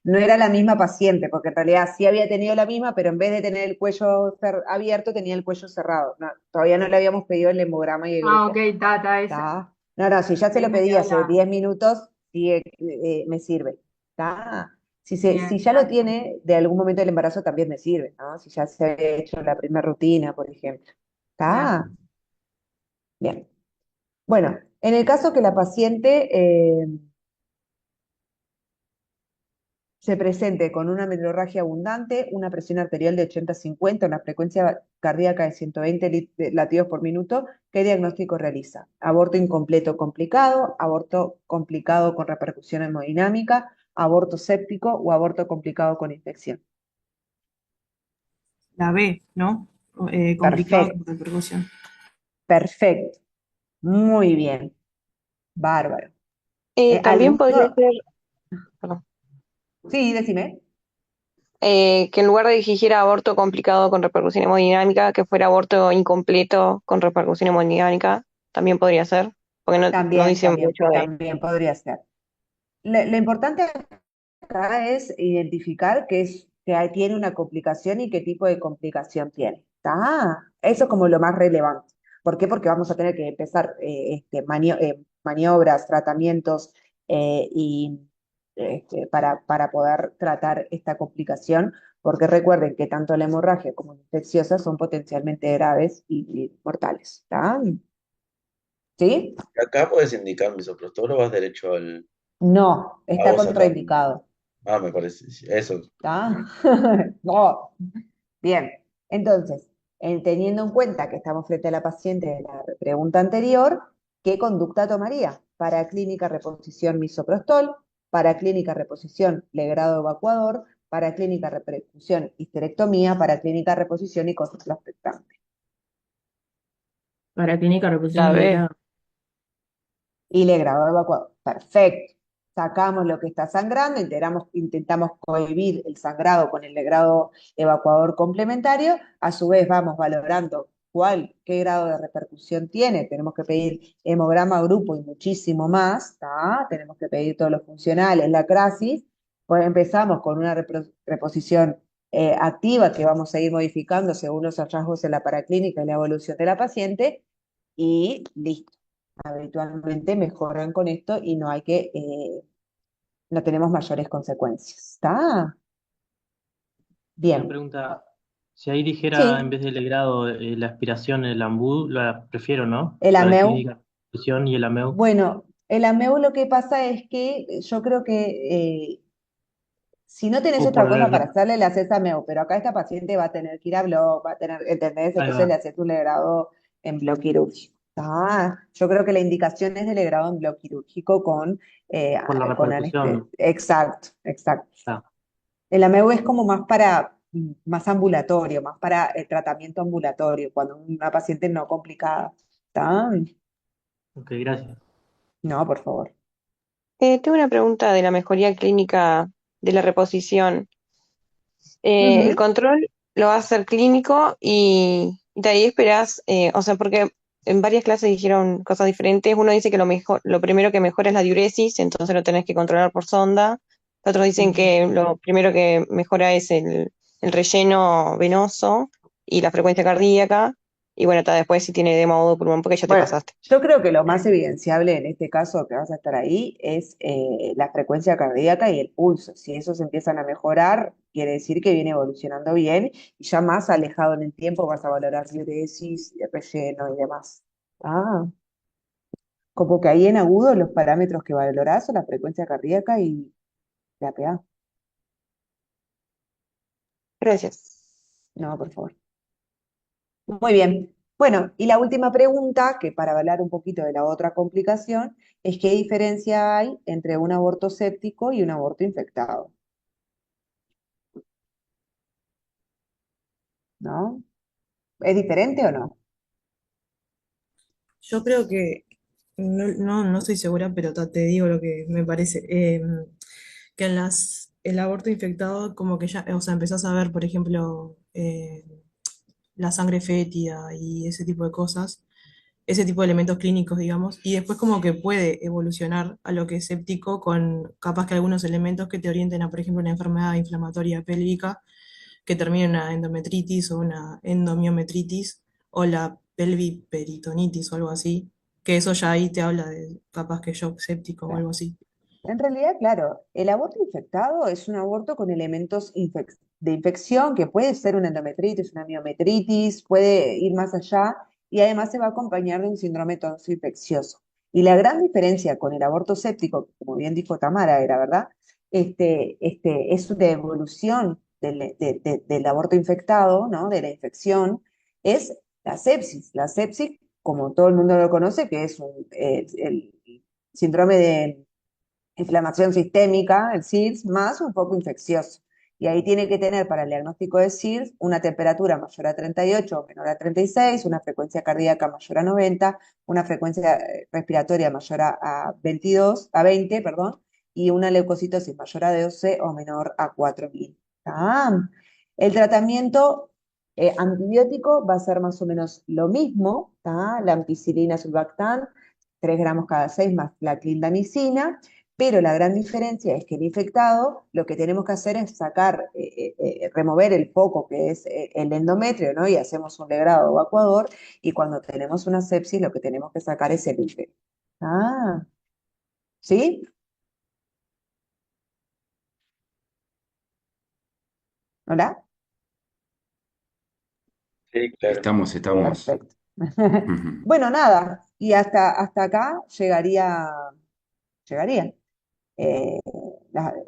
no era la misma paciente, porque en realidad sí había tenido la misma, pero en vez de tener el cuello abierto, tenía el cuello cerrado. No, todavía no le habíamos pedido el hemograma y el Ah, ok, grupo. esa. ¿Está? No, no, si ya se Ahí lo me pedí quedó hace la. 10 minutos, sí, me sirve. ¿Está? Si Bien, ya lo gracias. tiene de algún momento del embarazo, también me sirve, ¿no? Si ya se ha hecho la primera rutina, por ejemplo. Bien. ¿Está? Bien. Bueno, en el caso que la paciente se presente con una menorragia abundante, una presión arterial de 80-50, una frecuencia cardíaca de 120 latidos por minuto, ¿qué diagnóstico realiza? Aborto incompleto complicado, aborto complicado con repercusión hemodinámica, aborto séptico o aborto complicado con infección. La B, ¿no? Complicado Perfecto, con repercusión. perfecto. Muy bien, bárbaro. También ¿Alguno? podría ser, perdón, Sí, decime. que en lugar de que dijera aborto complicado con repercusión hemodinámica, que fuera aborto incompleto con repercusión hemodinámica, también podría ser, porque no También, dice también, mucho de... también podría ser. Lo importante acá es identificar tiene una complicación y qué tipo de complicación tiene. ¿Está? Eso es como lo más relevante. ¿Por qué? Porque vamos a tener que empezar maniobras, tratamientos y para poder tratar esta complicación, porque recuerden que tanto la hemorragia como la infecciosa son potencialmente graves y mortales. ¿Está? ¿Sí? Acá puedes indicar misoprostol o vas derecho al... No, A está vos acá. contraindicado. Ah, me parece. Sí, eso. ¿Está? No. Bien, entonces, teniendo en cuenta que estamos frente a la paciente de la pregunta anterior, ¿qué conducta tomaría? Para clínica reposición misoprostol, para clínica reposición legrado evacuador, para clínica repercusión histerectomía, para clínica reposición y cosas expectante. Para clínica reposición La y B. legrado. Y legrado evacuador. Perfecto. Sacamos lo que está sangrando, intentamos cohibir el sangrado con el legrado evacuador complementario. A su vez vamos valorando qué grado de repercusión tiene. Tenemos que pedir hemograma grupo y muchísimo más. ¿Tá? Tenemos que pedir todos los funcionales, la crisis. Pues empezamos con una reposición activa que vamos a ir modificando según los hallazgos en la paraclínica y la evolución de la paciente. Y listo, habitualmente mejoran con esto y no tenemos mayores consecuencias. ¿Está? Una Bien. pregunta, si ahí dijera en Sí, vez del legrado la aspiración, el AMBU, la prefiero, ¿no? el Para AMEU. clínica, nutrición y el AMEU. Bueno, el AMEU lo que pasa es que yo creo que si no tenés O por otra cosa para hacerle, le haces AMEU, pero acá esta paciente va a tener que ir a bloc, va a tener, ¿entendés? ahí Entonces le va. haces un legrado en bloc quirúrgico. Yo creo que la indicación es de legrado en bloc quirúrgico Por la con anestesia. repercusión. Exacto, exacto. Está. El AMEU es como más ambulatorio, más para el tratamiento ambulatorio, cuando una paciente no complicada. ¿Está? Ok, gracias. No, por favor. Tengo una pregunta de la mejoría clínica de la reposición. El Ujú. control lo va a hacer clínico y de ahí esperás, o sea, porque en varias clases dijeron cosas diferentes. Uno dice que lo primero que mejora es la diuresis, entonces lo tenés que controlar por sonda. Otros dicen Ujú. que lo primero que mejora es el relleno venoso y la frecuencia cardíaca. Y bueno, está después si tiene edema o pulmón, porque ya te Bueno, pasaste. yo creo que lo más evidenciable en este caso que vas a estar ahí es la frecuencia cardíaca y el pulso. Si esos empiezan a mejorar, quiere decir que viene evolucionando bien y ya más alejado en el tiempo vas a valorar diuresis, relleno y demás. Ah, como que ahí en agudo los parámetros que valorás son la frecuencia cardíaca y la PA. Gracias. No, por favor. Muy bien. Bueno, y la última pregunta, que para hablar un poquito de la otra complicación, es qué diferencia hay entre un aborto séptico y un aborto infectado, ¿no? ¿Es diferente o no? Yo creo que, no estoy segura, pero te digo lo que me parece, que el aborto infectado como que ya, o sea, empezás a ver, por ejemplo, la sangre fétida y ese tipo de cosas, ese tipo de elementos clínicos, digamos, y después como que puede evolucionar a lo que es séptico con capaz que algunos elementos que te orienten a, por ejemplo, una enfermedad inflamatoria pélvica que termine en una endometritis o una endomiometritis o la pelviperitonitis o algo así, que eso ya ahí te habla de capaz que shock séptico o algo así. En realidad, claro, el aborto infectado es un aborto con elementos de infección, que puede ser una endometritis, una miometritis, puede ir más allá, y además se va a acompañar de un síndrome tonso-infeccioso. Y la gran diferencia con el aborto séptico, como bien dijo Tamara, era verdad, es de evolución del aborto infectado, ¿no? De la infección, es la sepsis. La sepsis, como todo el mundo lo conoce, que es el síndrome de inflamación sistémica, el SIDS, más un poco infeccioso. Y ahí tiene que tener para el diagnóstico de SIRS una temperatura mayor a 38 o menor a 36, una frecuencia cardíaca mayor a 90, una frecuencia respiratoria mayor a 22, a 20, perdón, y una leucocitosis mayor a 12 o menor a 4000. El tratamiento antibiótico va a ser más o menos lo mismo, ¿tá? La ampicilina sulbactam, 3 gramos cada 6 más la clindamicina, pero la gran diferencia es que el infectado lo que tenemos que hacer es sacar, remover el foco que es el endometrio, ¿no? Y hacemos un legrado evacuador, y cuando tenemos una sepsis lo que tenemos que sacar es el útero. Ah, ¿sí? ¿Hola? Sí, claro. Estamos. Perfecto. Bueno, nada, y hasta acá llegaría. Eh,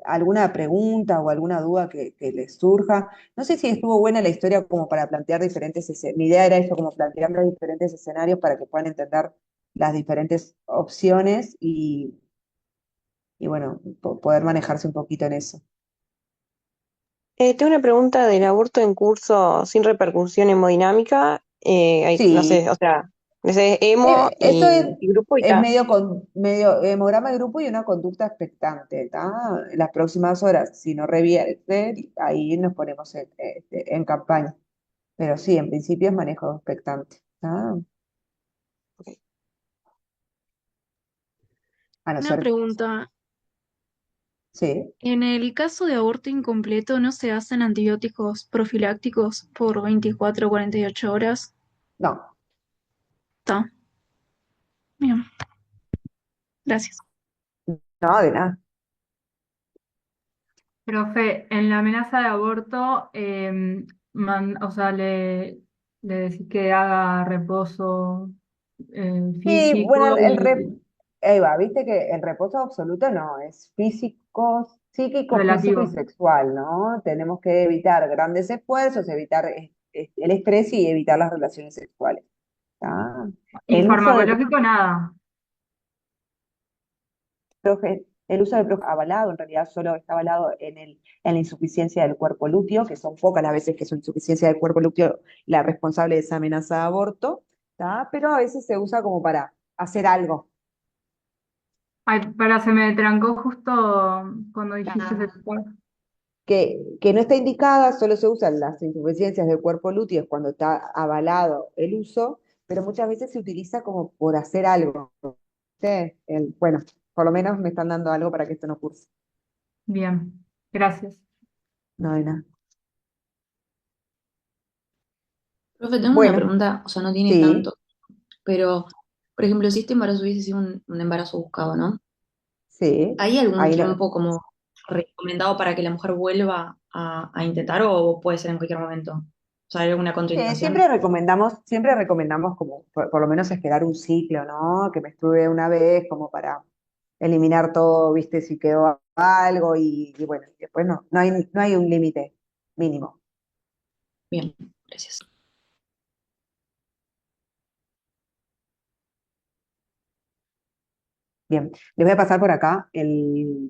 ¿Alguna pregunta o alguna duda que les surja? No sé si estuvo buena la historia como para plantear diferentes escenarios. Mi idea era eso, como plantear los diferentes escenarios para que puedan entender las diferentes opciones y bueno, poder manejarse un poquito en eso. Tengo una pregunta del aborto en curso sin repercusión hemodinámica. No sé, Sí, o sea, ese hemo eso y grupo y es tal. medio hemograma de grupo y una conducta expectante, ¿tá? En las próximas horas, si no revierte, ahí nos ponemos en campaña. Pero sí, en principio es manejo expectante. Ah, a no Una ser, pregunta. sí. En el caso de aborto incompleto, ¿no se hacen antibióticos profilácticos por 24 o 48 horas? No, Está. Bien, gracias. no, de nada. Profe, en la amenaza de aborto, o sea, le decís que haga reposo Sí, bueno, físico y ahí va, viste que el reposo absoluto no, es físico, psíquico, físico y relativo. sexual, ¿no? Tenemos que evitar grandes esfuerzos, evitar el estrés y evitar las relaciones sexuales. ¿Tá? Y El uso de farmacológico, nada. el uso de avalado, en realidad solo está avalado en la insuficiencia del cuerpo lúteo, que son pocas las veces que es una insuficiencia del cuerpo lúteo la responsable de esa amenaza de aborto, ¿tá? Pero a veces se usa como para hacer algo. Ay, se me trancó justo cuando dijiste ¿Tá? sexual. Que no está indicada, solo se usan las insuficiencias del cuerpo lúteo cuando está avalado el uso, pero muchas veces se utiliza como por hacer algo. ¿Sí? Bueno, por lo menos me están dando algo para que esto no curse. Bien, gracias. No hay nada. Profe, tengo una Bueno, pregunta, o sea, no tiene sí, tanto, pero, por ejemplo, si este embarazo hubiese sido un embarazo buscado, ¿no? sí. ¿Hay algún Ahí no. tiempo como recomendado para que la mujer vuelva a intentar o puede ser en cualquier momento? O sea, ¿hay alguna contraindicación? Siempre recomendamos como por lo menos esperar un ciclo, ¿no? Que menstrue una vez como para eliminar todo, viste, si quedó algo y bueno, y después no hay un límite mínimo. Bien, gracias. Bien, les voy a pasar por acá lo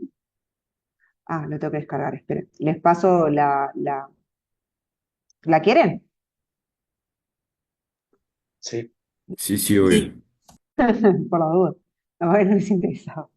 tengo que descargar, esperen. Les paso ¿la quieren? Sí. Sí, sí, obvio. Por la duda. A ver, no les interesa.